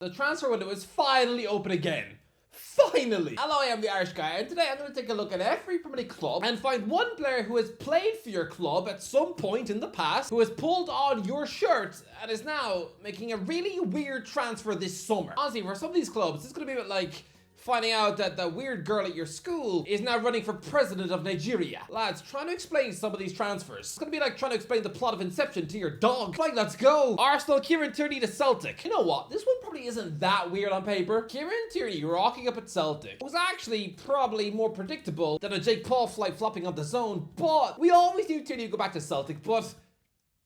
The transfer window is finally open again. Finally! Hello, I am the Irish Guy, and today I'm going to take a look at every Premier League club and find one player who has played for your club at some point in the past, who has pulled on your shirt and is now making a really weird transfer this summer. Honestly, for some of these clubs, it's going to be a bit like finding out that the weird girl at your school is now running for president of Nigeria. Lads, trying to explain some of these transfers. It's gonna be like trying to explain the plot of Inception to your dog. Right, let's go. Arsenal, Kieran Tierney to Celtic. You know what? This one probably isn't that weird on paper. Kieran Tierney rocking up at Celtic. It was actually probably more predictable than a Jake Paul flight flopping on the zone, but we always knew Tierney would go back to Celtic, but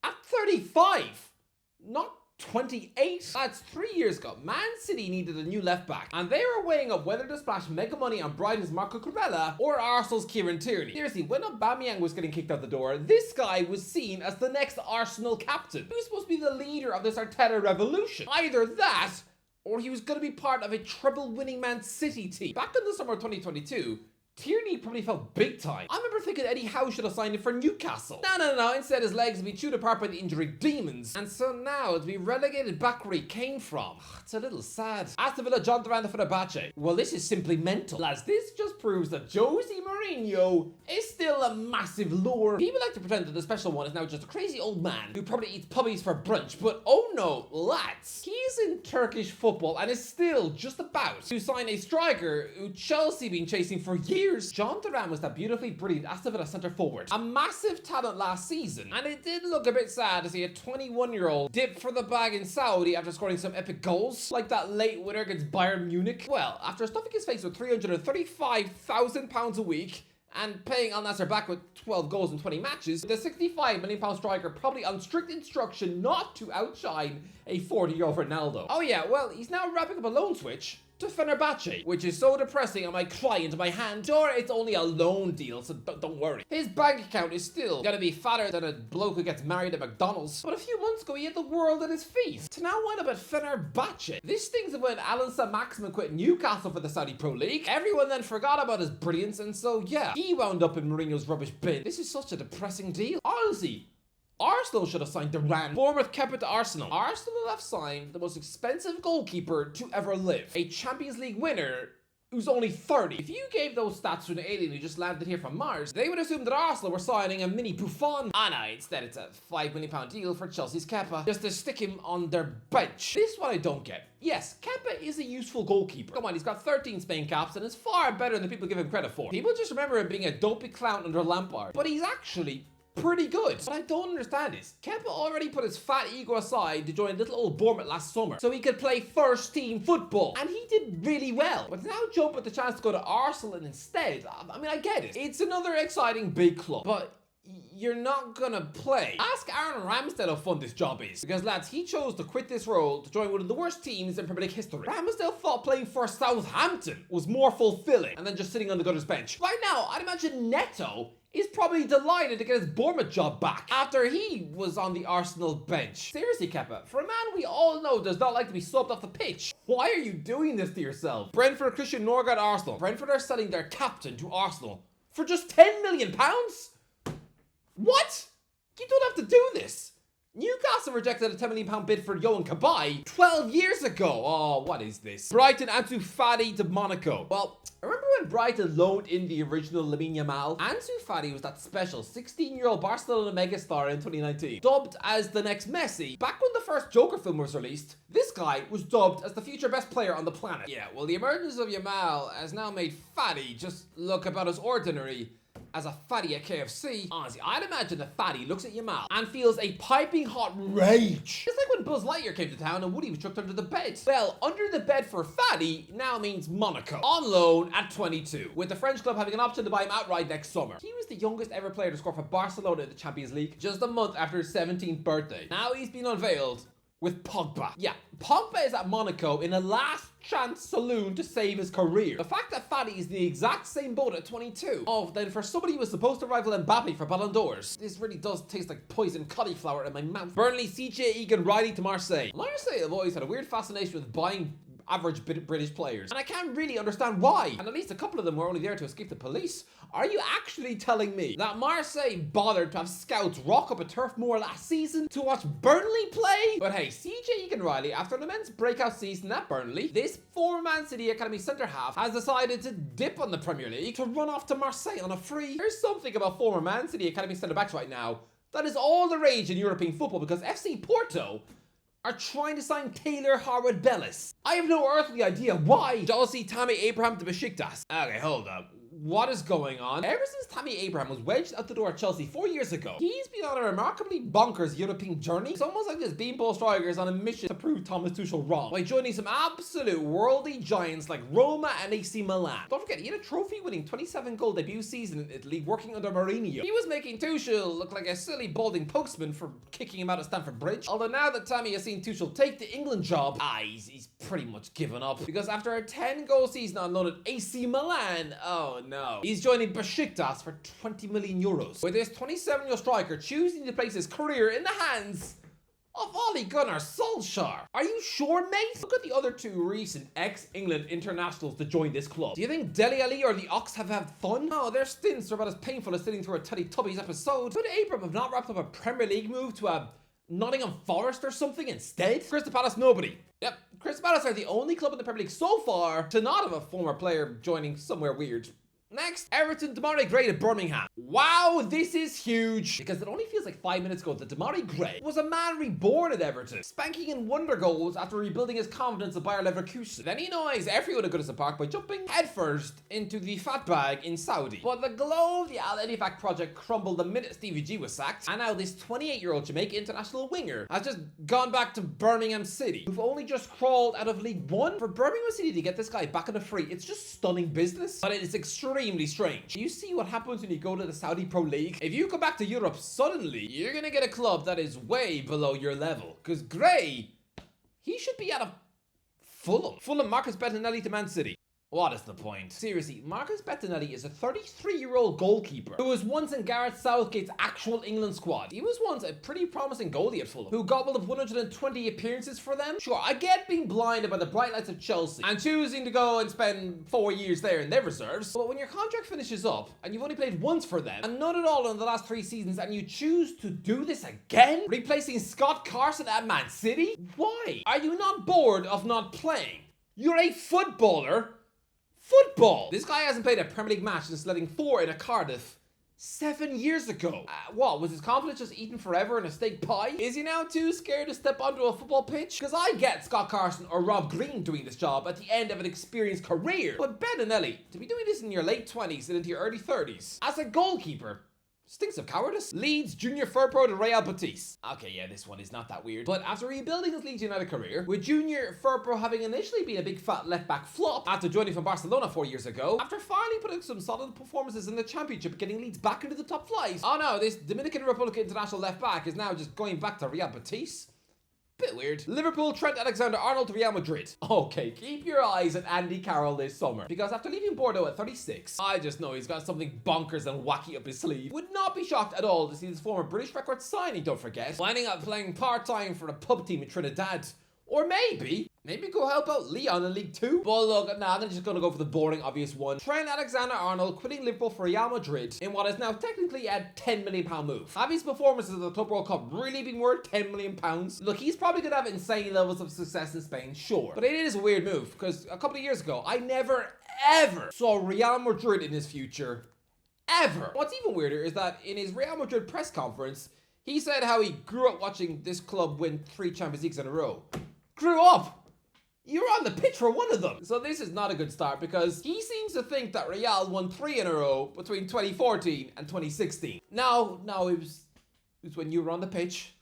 at 35, not 28. That's 3 years ago. Man City needed a new left back, and they were weighing up whether to splash mega money on Brighton's Marco Cucurella or Arsenal's Kieran Tierney. Seriously, when Aubameyang was getting kicked out the door, this guy was seen as the next Arsenal captain. He was supposed to be the leader of this Arteta revolution. Either that, or he was going to be part of a treble-winning Man City team. Back in the summer of 2022, Tierney probably felt big time. I remember thinking Eddie Howe should have signed him for Newcastle. No. Instead, his legs would be chewed apart by the injury demons. And so now, to be relegated back where he came from, it's a little sad. Aston Villa, John Durant for Fenerbahce. Well, this is simply mental. Lads, this just proves that Jose Mourinho is still a massive lure. People like to pretend that the special one is now just a crazy old man who probably eats puppies for brunch. But oh no, lads. He's in Turkish football and is still just about to sign a striker who Chelsea been chasing for years. John Durant was that beautifully brilliant Aston Villa centre forward. A massive talent last season, and it did look a bit sad to see a 21-year-old dip for the bag in Saudi after scoring some epic goals, like that late winner against Bayern Munich. Well, after stuffing his face with £335,000 a week, and paying Al Nassr back with 12 goals in 20 matches, the £65 million striker probably on strict instruction not to outshine a 40-year-old Ronaldo. Oh yeah, well, he's now wrapping up a loan switch to Fenerbahce, which is so depressing on my client, my hand. Sure, it's only a loan deal, so don't worry. His bank account is still gonna be fatter than a bloke who gets married at McDonald's. But a few months ago, he had the world at his feet. To now wind up at Fenerbahce. This stings of when Alan Saint-Maximin quit Newcastle for the Saudi Pro League. Everyone then forgot about his brilliance, and so yeah, he wound up in Mourinho's rubbish bin. This is such a depressing deal. Honestly, Arsenal should have signed Durant. Bournemouth kept it to Arsenal. Arsenal have signed the most expensive goalkeeper to ever live. A Champions League winner who's only 30. If you gave those stats to an alien who just landed here from Mars, they would assume that Arsenal were signing a mini Buffon. Ah no, instead it's a £5 million deal for Chelsea's Kepa, just to stick him on their bench. This one I don't get. Yes, Kepa is a useful goalkeeper. Come on, he's got 13 Spain caps and is far better than people give him credit for. People just remember him being a dopey clown under Lampard, but he's actually pretty good. What I don't understand is, Kepa already put his fat ego aside to join little old Bournemouth last summer so he could play first team football. And he did really well. But now jump at the chance to go to Arsenal instead, I mean, I get it. It's another exciting big club, but you're not gonna play. Ask Aaron Ramsdale how fun this job is. Because lads, he chose to quit this role to join one of the worst teams in Premier League history. Ramsdale thought playing for Southampton was more fulfilling than just sitting on the gutters bench. Right now, I'd imagine Neto is probably delighted to get his Bournemouth job back after he was on the Arsenal bench. Seriously, Kepa, for a man we all know does not like to be subbed off the pitch, why are you doing this to yourself? Brentford, Christian Norgard, Arsenal. Brentford are selling their captain to Arsenal for just £10 million? What? You don't have to do this. Newcastle rejected a £10 million bid for Yohan Cabaye 12 years ago. Oh, what is this? Brighton, Ansu Fati to Monaco. Well, remember when Brighton loaned in the original Lamine Yamal? Ansu Fati was that special 16-year-old Barcelona megastar in 2019. Dubbed as the next Messi. Back when the first Joker film was released, this guy was dubbed as the future best player on the planet. Yeah, well, the emergence of Yamal has now made Fati just look about as ordinary as a fatty at KFC. Honestly, I'd imagine the fatty looks at Yamal and feels a piping hot rage. It's like when Buzz Lightyear came to town and Woody was chucked under the bed. Well, under the bed for fatty now means Monaco. On loan at 22, with the French club having an option to buy him outright next summer. He was the youngest ever player to score for Barcelona in the Champions League just a month after his 17th birthday. Now he's been unveiled with Pogba. Yeah, Pogba is at Monaco in a last chance saloon to save his career. The fact that Fati is the exact same boat at 22. Oh, then for somebody who was supposed to rival Mbappe for Ballon d'Ors, this really does taste like poisoned cauliflower in my mouth. Burnley, CJ Egan, Riley to Marseille. Marseille have always had a weird fascination with buying average British players. And I can't really understand why. And at least a couple of them were only there to escape the police. Are you actually telling me that Marseille bothered to have scouts rock up a Turf Moor last season to watch Burnley play? But hey, CJ Egan-Riley, after an immense breakout season at Burnley, this former Man City Academy centre-half has decided to dip on the Premier League to run off to Marseille on a free. There's something about former Man City Academy centre-backs right now that is all the rage in European football because FC Porto are trying to sign Taylor Harwood-Bellis. I have no earthly idea why. Chelsea Tammy Abraham to Besiktas. Okay, hold up. What is going on? Ever since Tammy Abraham was wedged out the door at Chelsea 4 years ago, he's been on a remarkably bonkers European journey. It's almost like this beanpole striker is on a mission to prove Thomas Tuchel wrong by joining some absolute worldly giants like Roma and AC Milan. Don't forget, he had a trophy-winning 27-goal debut season in Italy working under Mourinho. He was making Tuchel look like a silly balding postman for kicking him out of Stamford Bridge. Although now that Tammy has seen Tuchel take the England job, he's pretty much given up. Because after a 10-goal season on loan at AC Milan, oh no, he's joining Besiktas for 20 million euros. With this 27-year-old striker choosing to place his career in the hands of Ole Gunnar Solskjaer. Are you sure, mate? Look at the other two recent ex-England internationals to join this club. Do you think Dele Alli or the Ox have had fun? No, their stints are about as painful as sitting through a Teletubbies episode. Could Abraham have not wrapped up a Premier League move to a Nottingham Forest or something instead? Crystal Palace, nobody. Yep, Crystal Palace are the only club in the Premier League so far to not have a former player joining somewhere weird. Next, Everton Demarai Gray to Birmingham. Wow, this is huge. Because it only feels like 5 minutes ago that Demarai Gray was a man reborn at Everton, spanking in wonder goals after rebuilding his confidence at Bayer Leverkusen. Then he annoys everyone at Goodison Park by jumping headfirst into the fat bag in Saudi. But the glow of the Al Ettifaq project crumbled the minute Stevie G was sacked, and now this 28-year-old Jamaican international winger has just gone back to Birmingham City, who've only just crawled out of League One. For Birmingham City to get this guy back on the free, it's just stunning business. But it is extremely strange. You see what happens when you go to the Saudi Pro League? If you come back to Europe suddenly, you're gonna get a club that is way below your level. Because Gray, he should be out of Fulham. Fulham, Marcus Bettinelli to Man City. What is the point? Seriously, Marcus Bettinelli is a 33-year-old goalkeeper who was once in Gareth Southgate's actual England squad. He was once a pretty promising goalie at Fulham, who gobbled up 120 appearances for them. Sure, I get being blinded by the bright lights of Chelsea and choosing to go and spend 4 years there in their reserves. But when your contract finishes up and you've only played once for them and none at all in the last 3 seasons and you choose to do this again, replacing Scott Carson at Man City? Why? Are you not bored of not playing? You're a footballer. Football! This guy hasn't played a Premier League match since letting 4 in a Cardiff 7 years ago. What, was his confidence just eaten forever in a steak pie? Is he now too scared to step onto a football pitch? Because I get Scott Carson or Rob Green doing this job at the end of an experienced career. But Bettinelli, to be doing this in your late 20s and into your early 30s, as a goalkeeper, stinks of cowardice. Leeds Junior Firpo to Real Betis. Okay, yeah, this one is not that weird. But after rebuilding his Leeds United career, with Junior Firpo having initially been a big fat left-back flop after joining from Barcelona 4 years ago, after finally putting some solid performances in the Championship and getting Leeds back into the top flight, oh no, this Dominican Republic international left-back is now just going back to Real Betis. Bit weird. Liverpool Trent Alexander-Arnold to Real Madrid. Okay, keep your eyes on Andy Carroll this summer, because after leaving Bordeaux at 36, I just know he's got something bonkers and wacky up his sleeve. Would not be shocked at all to see this former British record signing, don't forget, lining up playing part-time for a pub team in Trinidad. Or maybe go help out Leon in League 2. But look, nah, I'm just gonna go for the boring, obvious one. Trent Alexander-Arnold quitting Liverpool for Real Madrid in what is now technically a £10 million move. Have his performances at the Club World Cup really been worth £10 million? Look, he's probably gonna have insane levels of success in Spain, sure. But it is a weird move, because a couple of years ago, I never, ever saw Real Madrid in his future. Ever. What's even weirder is that in his Real Madrid press conference, he said how he grew up watching this club win 3 Champions Leagues in a row. Grew up! You were on the pitch for one of them! So this is not a good start because he seems to think that Real won 3 in a row between 2014 and 2016. No, it was when you were on the pitch.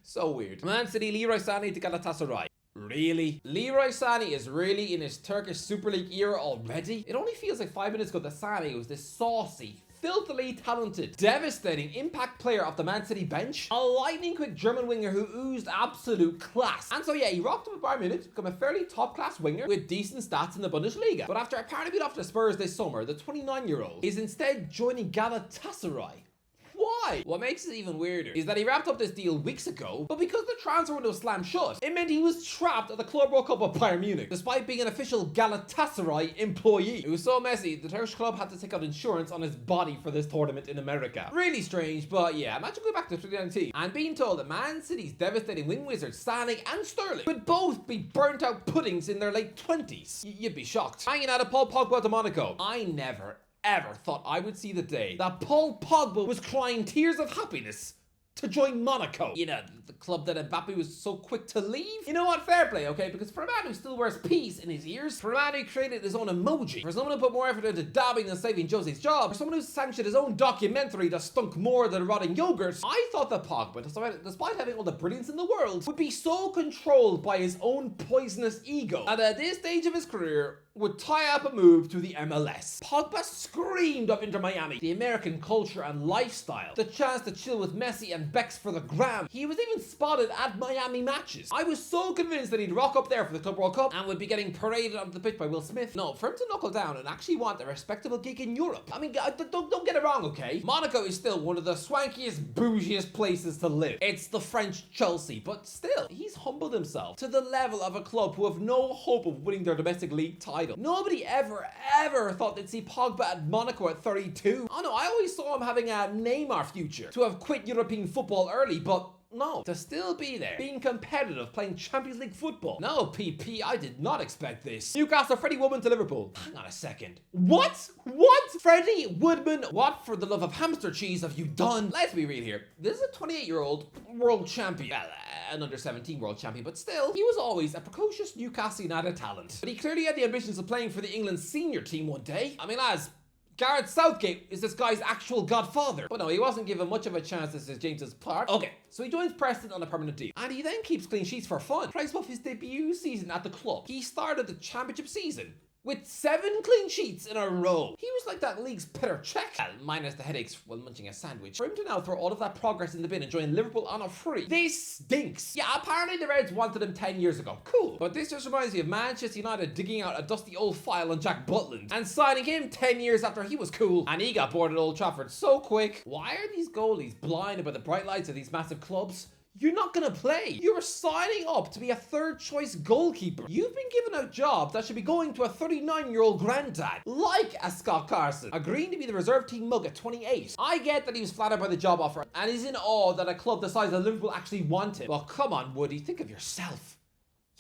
So weird. Man City Leroy Sané to Galatasaray. Really? Leroy Sané is really in his Turkish Super League era already? It only feels like 5 minutes ago that Sané was this saucy, filthily talented, devastating impact player off the Man City bench. A lightning quick German winger who oozed absolute class. And so yeah, he rocked up at Bayern Munich to become a fairly top class winger with decent stats in the Bundesliga. But after apparently being off to Spurs this summer, the 29-year-old is instead joining Galatasaray. Why? why? What makes it even weirder is that he wrapped up this deal weeks ago, but because the transfer window slammed shut, it meant he was trapped at the Club World Cup of Bayern Munich, despite being an official Galatasaray employee. It was so messy, the Turkish club had to take out insurance on his body for this tournament in America. Really strange, but yeah, imagine going back to 2019 and being told that Man City's devastating wing wizards Sané and Sterling would both be burnt out puddings in their late 20s. You'd be shocked. Hanging out of Paul Pogba to Monaco. I never ever thought I would see the day that Paul Pogba was crying tears of happiness to join Monaco. You know, the club that Mbappe was so quick to leave. You know what? Fair play, okay? Because for a man who still wears peas in his ears, for a man who created his own emoji, for someone who put more effort into dabbing than saving Jose's job, for someone who sanctioned his own documentary that stunk more than rotting yogurt, I thought that Pogba, despite having all the brilliance in the world, would be so controlled by his own poisonous ego that at this stage of his career would tie up a move to the MLS. Pogba screamed of Inter Miami, the American culture and lifestyle, the chance to chill with Messi and Bex for the gram. He was even spotted at Miami matches. I was so convinced that he'd rock up there for the Club World Cup and would be getting paraded onto the pitch by Will Smith. No, for him to knuckle down and actually want a respectable gig in Europe. I mean, don't get it wrong, okay? Monaco is still one of the swankiest, bougiest places to live. It's the French Chelsea, but still, he's humbled himself to the level of a club who have no hope of winning their domestic league title. Nobody ever thought they'd see Pogba at Monaco at 32. Oh no, I always saw him having a Neymar future, to have quit European football early, but no, to still be there, being competitive, playing Champions League football. No, PP, I did not expect this. Newcastle, Freddie Woodman to Liverpool. Hang on a second. What? Freddie Woodman, what for the love of hamster cheese have you done? Let's be real here. This is a 28-year-old world champion. Well, an under-17 world champion, but still, he was always a precocious Newcastle United talent. But he clearly had the ambitions of playing for the England senior team one day. I mean, lads, Gareth Southgate is this guy's actual godfather. But no, he wasn't given much of a chance as James's part. Okay, so he joins Preston on a permanent deal. And he then keeps clean sheets for fun. Tries off his debut season at the club. He started the championship season with 7 clean sheets in a row. He was like that league's Petr Cech, minus the headaches while munching a sandwich. For him to now throw all of that progress in the bin and join Liverpool on a free, this stinks. Yeah, apparently the Reds wanted him 10 years ago. Cool. But this just reminds me of Manchester United digging out a dusty old file on Jack Butland and signing him 10 years after he was cool. And he got bored at Old Trafford so quick. Why are these goalies blinded by the bright lights of these massive clubs? You're not gonna play. You were signing up to be a third choice goalkeeper. You've been given out jobs that should be going to a 39-year-old granddad, like a Scott Carson, agreeing to be the reserve team mug at 28. I get that he was flattered by the job offer and is in awe that a club the size of Liverpool actually want him. Well, come on, Woody, think of yourself.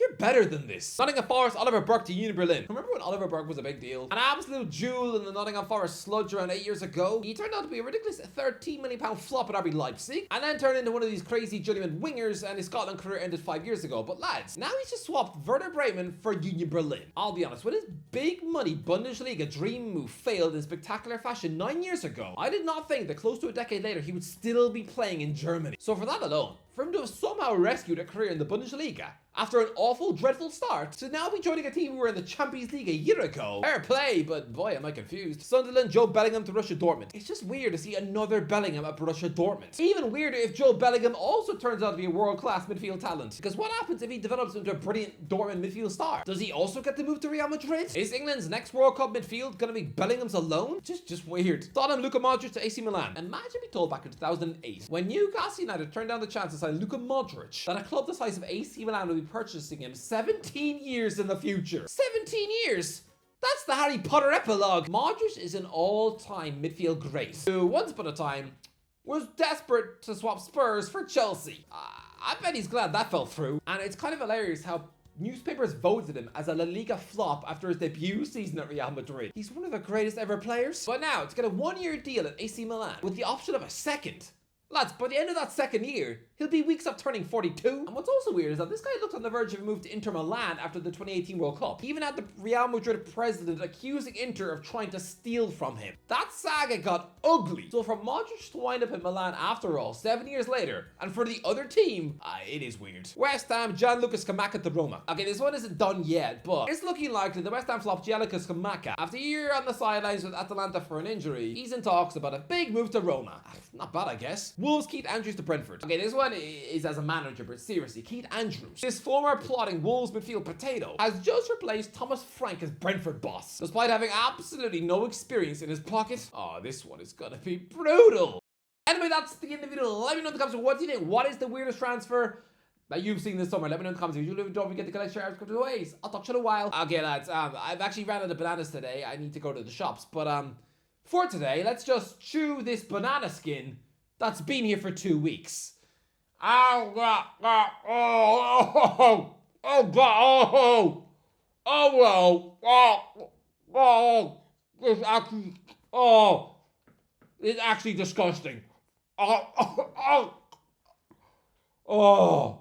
You're better than this. Nottingham Forest, Oliver Burke to Union Berlin. Remember when Oliver Burke was a big deal? An absolute jewel in the Nottingham Forest sludge around 8 years ago. He turned out to be a ridiculous £13 million flop at RB Leipzig, and then turned into one of these crazy journeyman wingers, and his Scotland career ended 5 years ago. But lads, now he's just swapped Werder Bremen for Union Berlin. I'll be honest, when his big money Bundesliga dream move failed in spectacular fashion 9 years ago, I did not think that close to a decade later he would still be playing in Germany. So for that alone, for him to have somehow rescued a career in the Bundesliga after an awful, dreadful start, to now be joining a team who were in the Champions League a year ago. Fair play, but boy, am I confused. Sunderland, Joe Bellingham to Borussia Dortmund. It's just weird to see another Bellingham at Borussia Dortmund. Even weirder if Joe Bellingham also turns out to be a world-class midfield talent. Because what happens if he develops into a brilliant Dortmund midfield star? Does he also get to move to Real Madrid? Is England's next World Cup midfield gonna be Bellingham's alone? Just weird. Tottenham, Luka Modric to AC Milan. Imagine being told back in 2008, when Newcastle United turned down the chance to sign Luka Modric, that a club the size of AC Milan would be purchasing him 17 years in the future. 17 years? That's the Harry Potter epilogue. Modric is an all-time midfield great who, once upon a time, was desperate to swap Spurs for Chelsea. I bet he's glad that fell through. And it's kind of hilarious how newspapers voted him as a La Liga flop after his debut season at Real Madrid. He's one of the greatest ever players. But now, to get a 1-year deal at AC Milan with the option of a second, lads, by the end of that second year, he'll be weeks off turning 42. And what's also weird is that this guy looked on the verge of a move to Inter Milan after the 2018 World Cup. He even had the Real Madrid president accusing Inter of trying to steal from him. That saga got ugly. So for Modric to wind up in Milan after all, 7 years later, and for the other team, it is weird. West Ham, Gianluca Scamacca to Roma. Okay, this one isn't done yet, but it's looking likely the West Ham flop Gianluca Scamacca. After a year on the sidelines with Atalanta for an injury, he's in talks about a big move to Roma. Not bad, I guess. Wolves, Keith Andrews to Brentford. Okay, this one is as a manager, but seriously, Keith Andrews, this former plotting Wolves midfield potato, has just replaced Thomas Frank as Brentford boss, despite having absolutely no experience in his pocket. Oh, this one is gonna be brutal. Anyway, that's the end of the video. Let me know in the comments, what do you think? What is the weirdest transfer that you've seen this summer? Let me know in the comments. If you do, don't forget to collect your subscribe to the ways. I'll talk to you in a while. Okay, lads. I've actually ran out of bananas today. I need to go to the shops. But for today, let's just chew this banana skin that's been here for 2 weeks. Oh God! Oh God! It's actually disgusting. Oh.